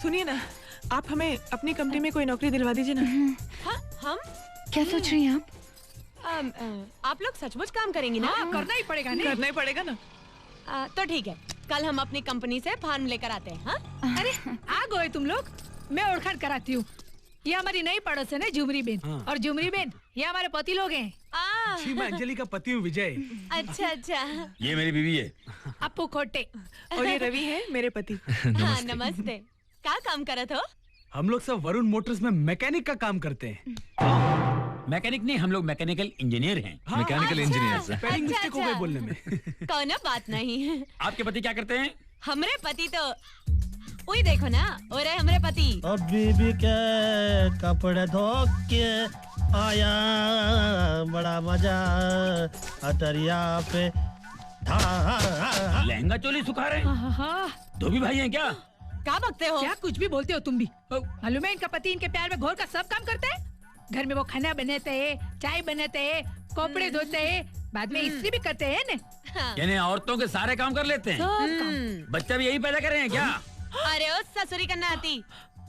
सुनिए ना, आप हमें अपनी कंपनी में कोई नौकरी दिलवा दीजिए ना। हाँ, हम क्या सोच रही हैं आप? आप लोग सचमुच काम करेंगी ना? करना ही पड़ेगा, नहीं करना ही पड़ेगा ना। तो ठीक है, कल हम अपनी कंपनी से फॉर्म लेकर आते हैं। हाँ? अरे आ गए तुम लोग, मैं ओळखाण कराती हूँ। ये हमारी नई पड़ोसन है झुमरी बेन। और झुमरी बेन ये हमारे पति लोग हैं। जी, मैं अंजलि का पति हूँ विजय। अच्छा अच्छा। ये मेरी बीवी है। अपू खोटे। और ये रवि है मेरे पति। हाँ नमस्ते। क्या काम करत हो? हम लोग सब वरुण मोटर्स में मैकेनिक का काम करते हैं। मैकेनिक नहीं, हम लोग मैकेनिकल इंजीनियर हैं। Mechanical engineer. स्पेलिंग अच्छा, मिस्टेक हो गई बोलने में। कौन बात नहीं। आपके पति क्या करते हैं? हमरे पति तो वही देखो ना, और है हमरे पति। अब बीबी के कपड़े धो के आया, बड़ा मजा अटरिया पे था। लहंगा चोली सुखा रहे हैं। हाँ, धोबी भाई हैं क्या? क्या बकते हो? क्या कुछ भी बोलते हो तुम भी। मालूम है इनका पति इनके प्यार में घोर का सब काम करता है। घर में वो खाना बनाते हैं, चाय बनाते हैं, कपड़े धोते हैं, बाद में इस्त्री भी करते हैं ना। यानी औरतों के सारे काम कर लेते हैं। बच्चा भी यही पैदा कर रहे हैं क्या? अरे ओ ससुरी करना आती,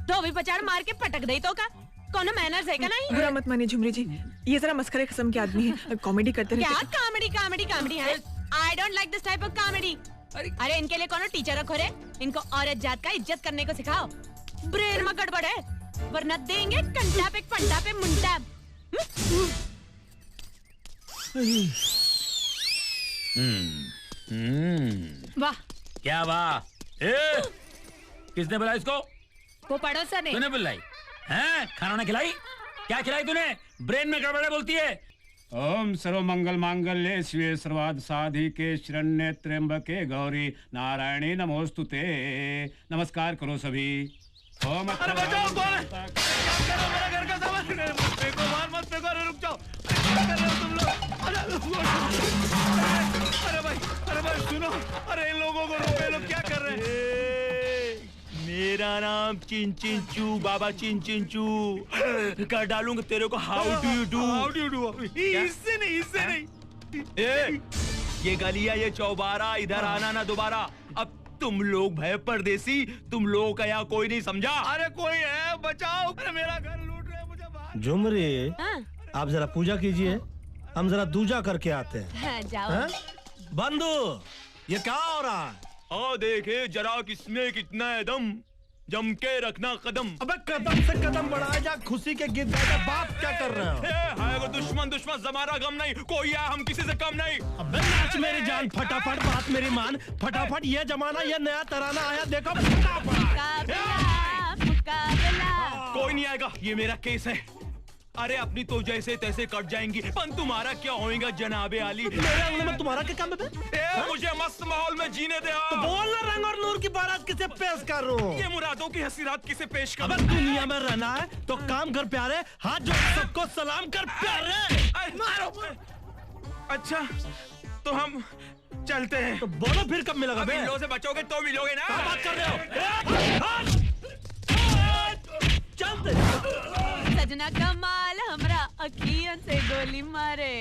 धोबी पचाड़ मार के पटक दई तो का कौन मैनर्स है का नहीं? बुरा मत मानिए झुमरी जी, ये जरा मस्खरे किस्म के आदमी है, कॉमेडी करते रहते क्या हैं। कॉमेडी कॉमेडी कॉमेडी है? I don't like this type of comedy. अरे इनके लिए कौन टीचर रखो रे? इनको औरत जात का इज्जत करने को सिखाओ। ब्रेन में गड़बड़ है, वरना देंगे कंटा पे मुंडा। वाह, क्या वाह? किसने बुलाया इसको? वो पड़ोसन है। तूने बुलाई हैं? खाना ना खिलाई? क्या खिलाई तूने? ब्रेन में गड़बड़ बोलती है। ओम सर्व मंगल मांगल्ये शिवे सर्वार्थ साधिके शरण्ये त्र्यंबके गौरी नारायणी नमोस्तुते। नमस्कार करो सभी। ओम अरे बचाओ, कौन है? क्या कर रहे हो? मेरा घर का सामान फेंको, मार मत फेंको। अरे रुक जाओ, क्या कर रहे हो तुम लोग? अरे भाई सुनो, अरे इन लोगों को रोको, ये लोग क्या कर रहे हैं? मेरा नाम चिन चिन चू, बाबा चिन चिन चू। कर डालूंगा तेरे को। How do you do? How do you do? इससे नहीं। ए, ये गलिया, ये चौबारा, इधर आना ना दोबारा। अब तुम लोग भय परदेसी, तुम लोगों का यहाँ कोई नहीं समझा। अरे कोई है, बचाओ। अरे मेरा घर लूट रहे हैं, मुझे बाहर। झुमरी, हाँ? आप जरा पूजा कीजिए, हम जरा दूजा करके आते हैं। हाँ, जाओ। हाँ? बंधु, ये क्या हो रहा है? देखे जरा किसमें कितना है दम, जम के रखना कदम। अबे कदम से कदम बढ़ाए जा, खुशी के गीत गाए। बात क्या कर रहे हो? है वो दुश्मन हमारा गम नहीं, कोई है हम किसी से कम नहीं। अबे नाच मेरी जान, फटाफट बात मेरी मान, फटाफट। ये जमाना, ये नया तराना आया, देखो फटाफट। मुकाबला। कोई नहीं आएगा, ये मेरा केस है। अरे अपनी तो जैसे तैसे कट जाएंगी, पर तुम्हारा क्या होएगा जनाबे आली? मेरे अंगने में तुम्हारा क्या काम है? मुझे मस्त माहौल में जीने दे। तो बोल ना, रंग और नूर की बारात किसे पेश कर रहा हूँ? ये मुरादों की हंसी रात किसे पेश कर? अबे दुनिया में रहना है तो काम कर प्यारे, हाथ जोड़ सबको सलाम कर प्यारे। मारो। अच्छा तो हम चलते हैं। तो बोलो फिर कब मिलेगा? अब इन लोगों से बचोगे तो मिलोगे ना। क्या बात कर रहे हो? चलते। सजना कमाल हमरा अखियन से गोली मारे।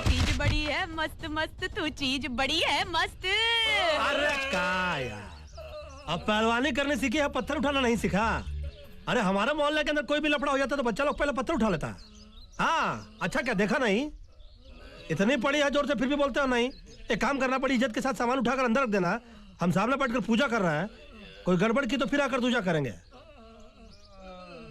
चीज बड़ी है मस्त मस्त, तू चीज बड़ी है मस्त। अरे क्या यार, अब पहलवानी करने सीखी है, पत्थर उठाना नहीं सीखा? अरे हमारे मोहल्ले के अंदर कोई भी लफड़ा हो जाता तो बच्चा लोग पहले पत्थर उठा लेता। हाँ अच्छा, क्या देखा नहीं? इतनी पड़ी है जोर से फिर भी बोलते हो नहीं? एक काम करना पड़ी, इज्जत के साथ सामान उठाकर अंदर रख देना। हम सामने बैठकर पूजा कर रहे हैं, कोई गड़बड़ की तो फिर आकर पूजा करेंगे।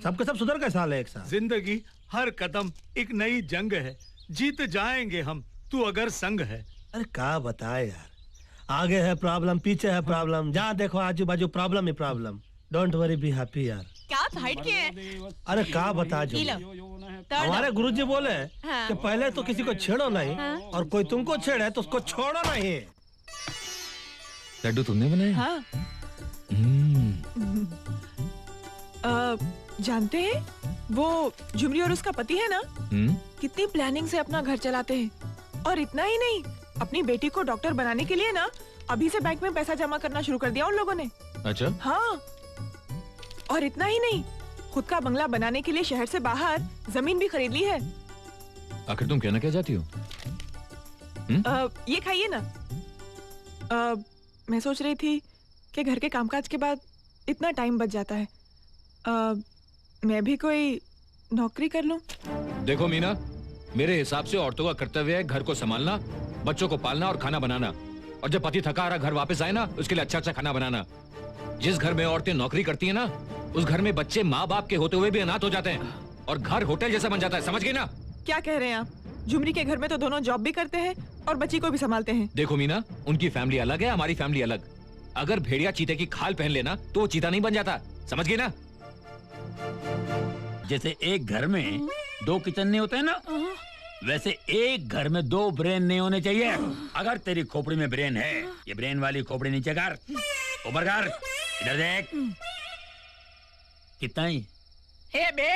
सबके सब सुधर गए साले एक साथ। जिंदगी हर कदम एक नई जंग है, जीत जाएंगे हम, तू अगर संग है। अरे क्या बताए यार, आगे है प्रॉब्लम, पीछे है प्रॉब्लम, जहाँ देखो आजू बाजू problem he problem. Don't worry, be happy यार। क्या हाइट के है? अरे क्या बता जो, हमारे गुरुजी बोले हाँ। कि पहले तो किसी को छेड़ो नहीं, हाँ। और कोई तुमको छेड़े तो उसको छोड़ो नहीं। लड्डू तुमने बनाए? हाँ। जानते हैं वो झुमरी और उसका पति है ना, कितनी प्लानिंग से अपना घर चलाते हैं। और इतना ही नहीं, अपनी बेटी को डॉक्टर बनाने के लिए ना अभी से बैंक में पैसा जमा करना शुरू कर दिया उन लोगों ने। अच्छा। हाँ, और इतना ही नहीं, खुद का बंगला बनाने के लिए शहर से बाहर जमीन भी खरीद ली है। आखिर तुम कहना क्या चाहती हो? ये खाइए ना। मैं सोच रही थी कि घर के कामकाज के बाद इतना टाइम बच जाता है, मैं भी कोई नौकरी कर लूं। देखो मीना, मेरे हिसाब से औरतों का कर्तव्य है घर को संभालना, बच्चों को पालना और खाना बनाना, और जब पति थका हारा घर वापस आए ना, उसके लिए अच्छा अच्छा खाना बनाना। जिस घर में औरतें नौकरी करती हैं ना, उस घर में बच्चे माँ बाप के होते हुए भी अनाथ हो जाते हैं और घर होटल जैसा बन जाता है। समझ गई ना? क्या कह रहे हैं आप? झुमरी के घर में तो दोनों जॉब भी करते हैं और बच्ची को भी संभालते हैं। देखो मीना, उनकी फैमिली अलग है, हमारी फैमिली अलग। अगर भेड़िया चीते की खाल पहन लेना तो वो चीता नहीं बन जाता। समझ गई ना? जैसे एक घर में 2 किचन नहीं होते हैं ना, वैसे एक घर में 2 ब्रेन नहीं होने चाहिए। अगर तेरी खोपड़ी में ब्रेन है, ये ब्रेन वाली खोपड़ी नीचे कर, ऊपर कर, इधर देख। कितना ही? हे बे,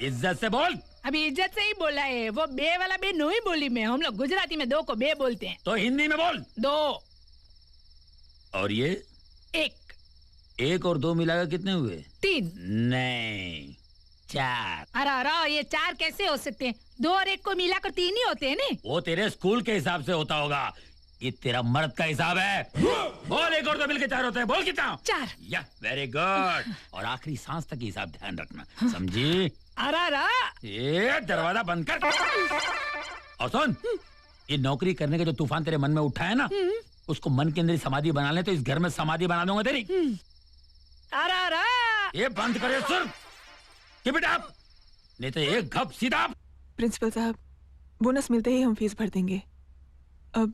इज्जत से बोल। अभी इज्जत से ही बोला है, वो बे वाला बे नो ही बोली में। हम लोग गुजराती में 2 को बे बोलते हैं। तो हिंदी में बोल। 2। और ये 1। 1 और 2 मिलाकर कितने हुए? 3। नहीं, 4। अरे ये 4 कैसे हो सकते हैं? 2 और 1 को मिलाकर 3 ही होते हैं ना। वो तेरे स्कूल के हिसाब से होता होगा, ये तेरा मर्द का हिसाब है। बोल 1 और 2 मिलकर 4 होते हैं। बोल कितना? 4। या वेरी गुड। और आखिरी सांस तक हिसाब ध्यान रखना, समझी? अरे ये दरवाजा बंद कर। और सुन, ये नौकरी करने का जो तूफान तेरे मन में उठा है ना, उसको मन के अंदर समाधि बना ले, तो इस घर में समाधि बना दूंगा तेरी। अरे ये बंद करे सुन, कि बेटा नहीं तो एक घप सीधा। प्रिंसिपल साहब, बोनस मिलते ही हम फीस भर देंगे। अब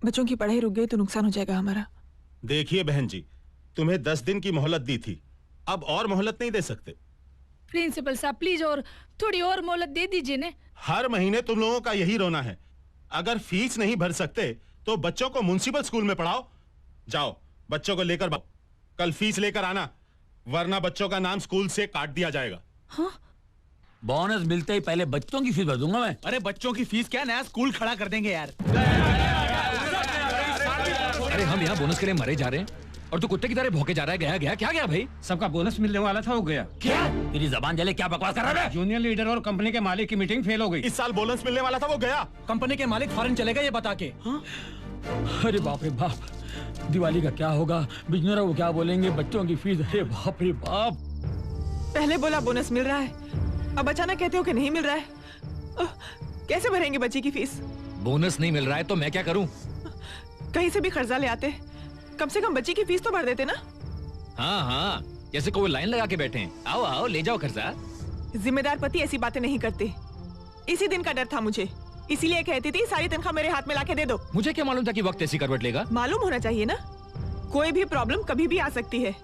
बच्चों की पढ़ाई रुक गई तो नुकसान हो जाएगा हमारा। देखिए बहन जी, तुम्हें 10 दिन की मोहलत दी थी, अब और मोहलत नहीं दे सकते। प्रिंसिपल साहब प्लीज और थोड़ी और मोहलत दे दीजिए ने। हर महीने तुम लोगों का यही रोना है। अगर फीस नहीं भर सकते तो बच्चों को म्युनिसिपल स्कूल में पढ़ाओ। जाओ बच्चों को लेकर कल फीस लेकर आना, वरना बच्चों का नाम स्कूल से काट दिया जाएगा। हाँ? बोनस मिलते ही पहले बच्चों की फीस भर दूंगा मैं। अरे बच्चों की फीस क्या, नया स्कूल खड़ा कर देंगे यार। अरे हम यहाँ बोनस के लिए मरे जा रहे हैं और तू कुत्ते की तरह भौंके जा रहा है। गया गया क्या गया भाई? सबका बोनस मिलने वाला था, हो गया। क्या तेरी जबान जले, क्या बकवास कर रहा है? जूनियर लीडर और कंपनी के मालिक की मीटिंग फेल हो गई। इस साल बोनस मिलने वाला था, वो गया। कंपनी के मालिक फॉरेन चले गए ये बता के। अरे बाप रे बाप, दिवाली का क्या होगा, बिजनेस वो क्या बोलेंगे, बच्चों की फीस। अरे बाप रे बाप। पहले बोला बोनस मिल रहा है, अब अचानक कहते हो कि नहीं मिल रहा है। कैसे भरेंगे बच्ची की फीस? बोनस नहीं मिल रहा है तो मैं क्या करूं? कहीं से भी कर्जा ले आते, कम से कम बच्ची की फीस तो भर देते ना। हाँ हाँ, जैसे कोई लाइन लगा के बैठे हैं। आओ आओ ले जाओ कर्जा। जिम्मेदार पति ऐसी बातें नहीं करते। इसी दिन का डर था मुझे, इसीलिए कहती थी सारी तनख्वाह मेरे हाथ में लाके दे दो। मुझे क्या मालूम था कि वक्त ऐसी करवट लेगा। मालूम होना चाहिए ना, कोई भी प्रॉब्लम कभी भी आ सकती है।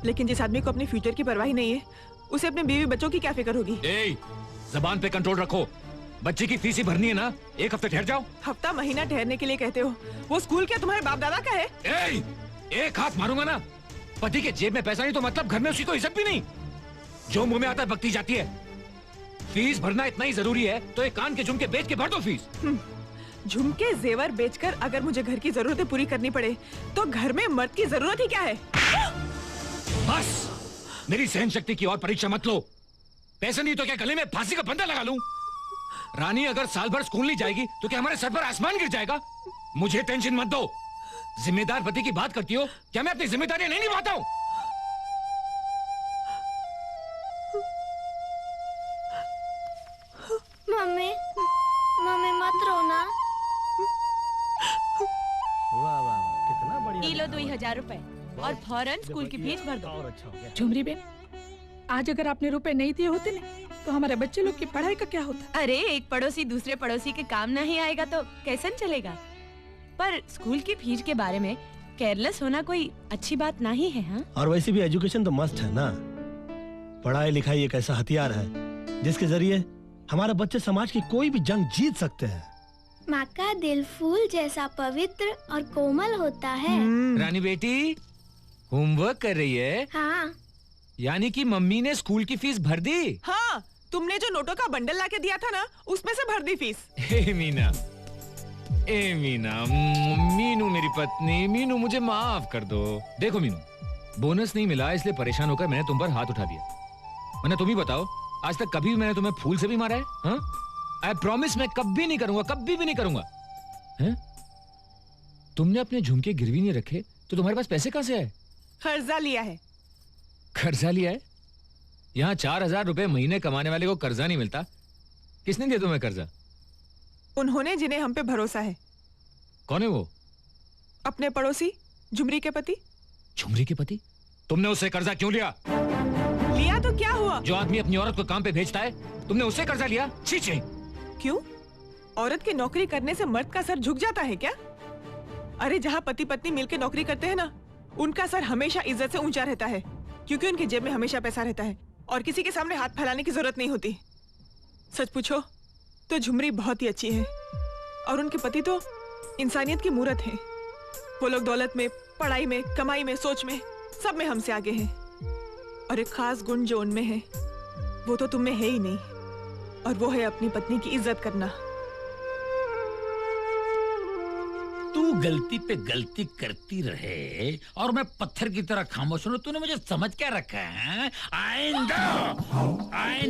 लेकिन जिस आदमी को अपने फ्यूचर की परवाह नहीं है, उसे अपने बीवी बच्चों की क्या फिक्र होगी। जबान पे कंट्रोल रखो। बच्चे की फीस ही भरनी है ना, 1 हफ्ते ठहर जाओ। हफ्ता महीना ठहरने के लिए कहते हो? वो स्कूल क्या तुम्हारे बाप दादा का है? एक हाथ मारूंगा ना। पति के जेब में पैसा नहीं तो मतलब घर में उसकी कोई इज्जत भी नहीं। जो मुंह में आता है बकती जाती है। फीस भरना इतना ही जरूरी है तो एक कान के झुमके बेच के भर दो फीस। झुमके जेवर बेचकर अगर मुझे घर की जरूरतें पूरी करनी पड़े तो घर में मर्द की जरूरत ही क्या है? बस मेरी सहन शक्ति की और परीक्षा मत लो। पैसे नहीं तो क्या गले में फांसी का फंदा लगा लूं? रानी अगर साल भर स्कूल नहीं जाएगी तो क्या हमारे सर पर आसमान गिर जाएगा? मुझे टेंशन मत दो। जिम्मेदार पति की बात करती हो, क्या मैं अपनी जिम्मेदारियां नहीं निभाता हूं? मम्मी मम्मी मत रोना। वाह वाह, कितना बढ़िया। किलो 2000 रुपए और फौरन स्कूल की फीस भर दो। झुमरी बेन, आज अगर आपने रुपए नहीं दिए होते ना तो हमारे बच्चे लोग की पढ़ाई का क्या होता? अरे एक पड़ोसी दूसरे पड़ोसी के काम नहीं आएगा तो कैसे चलेगा? पर स्कूल की फीस के बारे में केयरलेस होना कोई अच्छी बात नहीं है। हाँ? और वैसे भी एजुकेशन तो मस्त है ना। पढ़ाई लिखाई एक ऐसा हथियार है जिसके जरिए हमारे बच्चे समाज की कोई भी जंग जीत सकते हैं। माँ का दिल फूल जैसा पवित्र और कोमल होता है। रानी बेटी होमवर्क कर रही है? हाँ। यानी कि मम्मी ने स्कूल की फीस भर दी? हाँ, तुमने जो नोटों का बंडल लाके दिया था ना, उसमें से भर दी फीस। मीना, मीनू मेरी पत्नी, मीनू मुझे माफ कर दो। देखो मीनू, बोनस नहीं मिला इसलिए परेशान होकर मैंने तुम पर हाथ उठा दिया। मैंने तुम ही बताओ, आज तक कभी मैंने तुम्हें फूल से भी मारा है? हाँ? आई प्रॉमिस मैं कभी नहीं करूंगा, कभी भी नहीं करूंगा। हैं? तुमने अपने झुमके गिरवी नहीं रखे तो तुम्हारे पास पैसे कहां से आए? कर्जा लिया है। कर्जा लिया है? यहाँ 4,000 रुपए महीने कमाने वाले को कर्जा नहीं मिलता। किसने दिया तुम्हें कर्जा? उन्होंने, जिन्हें हम पे भरोसा है। कौन है वो? अपने पड़ोसी झुमरी के पति। झुमरी के पति? तुमने उससे कर्जा क्यों लिया? लिया तो क्या हुआ? जो आदमी अपनी औरत को काम पे भेजता है, तुमने उससे कर्जा लिया? छी छी। क्यों? औरत की नौकरी करने से मर्द का सर झुक जाता है क्या? अरे जहाँ पति पत्नी मिलकर नौकरी करते हैं ना, उनका सर हमेशा इज्जत से ऊंचा रहता है, क्योंकि उनकी जेब में हमेशा पैसा रहता है और किसी के सामने हाथ फैलाने की जरूरत नहीं होती। सच पूछो तो झुमरी बहुत ही अच्छी है और उनके पति तो इंसानियत की मूरत है। वो लोग दौलत में, पढ़ाई में, कमाई में, सोच में, सब में हमसे आगे हैं। और एक खास गुण जो उनमें है वो तो तुम में है ही नहीं, और वो है अपनी पत्नी की इज्जत करना। तू गलती पे गलती करती रहे और मैं पत्थर की तरह खामोश हूँ। तूने मुझे समझ क्या रखा है? आइंदा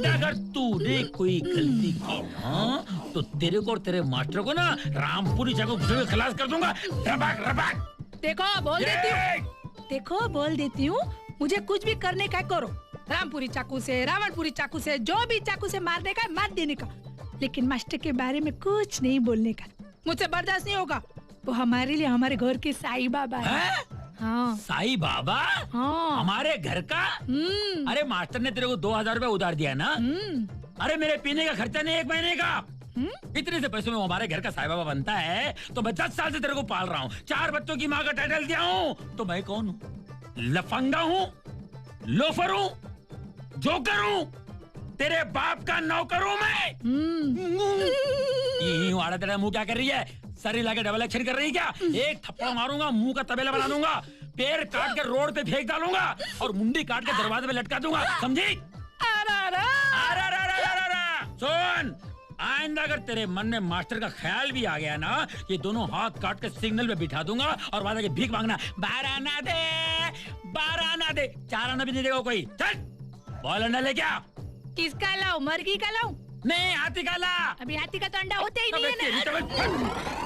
अगर तूने कोई गलती की ना तो तेरे को और तेरे मास्टर को ना रामपुरी चाकू घुसे हुए खलास कर दूंगा। रबाक रबाक। देखो बोल देती हूँ, मुझे कुछ भी करने का करो। रामपुरी चाकू से, रावणपुरी चाकू से, जो भी चाकू से मारने का मार देने का, लेकिन मास्टर के बारे में कुछ नहीं बोलने का। मुझसे बर्दाश्त नहीं होगा। वो हमारे लिए हमारे घर के साईं बाबा है। हाँ। साईं बाबा? हाँ। हमारे घर का? अरे मास्टर ने तेरे को 2,000 रुपए उधार दिया ना? अरे मेरे पीने का खर्चा नहीं 1 महीने का। इतने से पैसों में हमारे घर का साईं बाबा बनता है तो मैं 10 साल से तेरे को पाल रहा हूँ। 4 बच्चों की माँ का टाइटल दिया हूँ। तो मैं कौन हूँ? लफंगा हूँ, लोफर हूँ, जोकर हूँ, तेरे बाप का नौकर हूँ मैं। आड़ा तेरा मुंह क्या कर रही है? सर हिला के डबल एक्शन कर रही क्या? एक थप्पड़ मारूंगा, मुंह का तबेला बना दूंगा, पैर काट के रोड पे फेंक डालूंगा और मुंडी काट के दरवाजे पे लटका दूंगा, समझी? सुन, आइंदा अगर तेरे मन में मास्टर का ख्याल भी आ गया ना, ये दोनों हाथ काट के सिग्नल पे बिठा दूंगा और वादा के भीख मांगना, 12 आना दे, 12 आना दे। 4 आना भी नहीं देगा कोई। चल बॉल अंडा ले क्या? किसका लाऊं? मुर्गी का लाऊं? नहीं, हाथी का ला। अभी हाथी का तो अंडा होते ही नहीं है ना।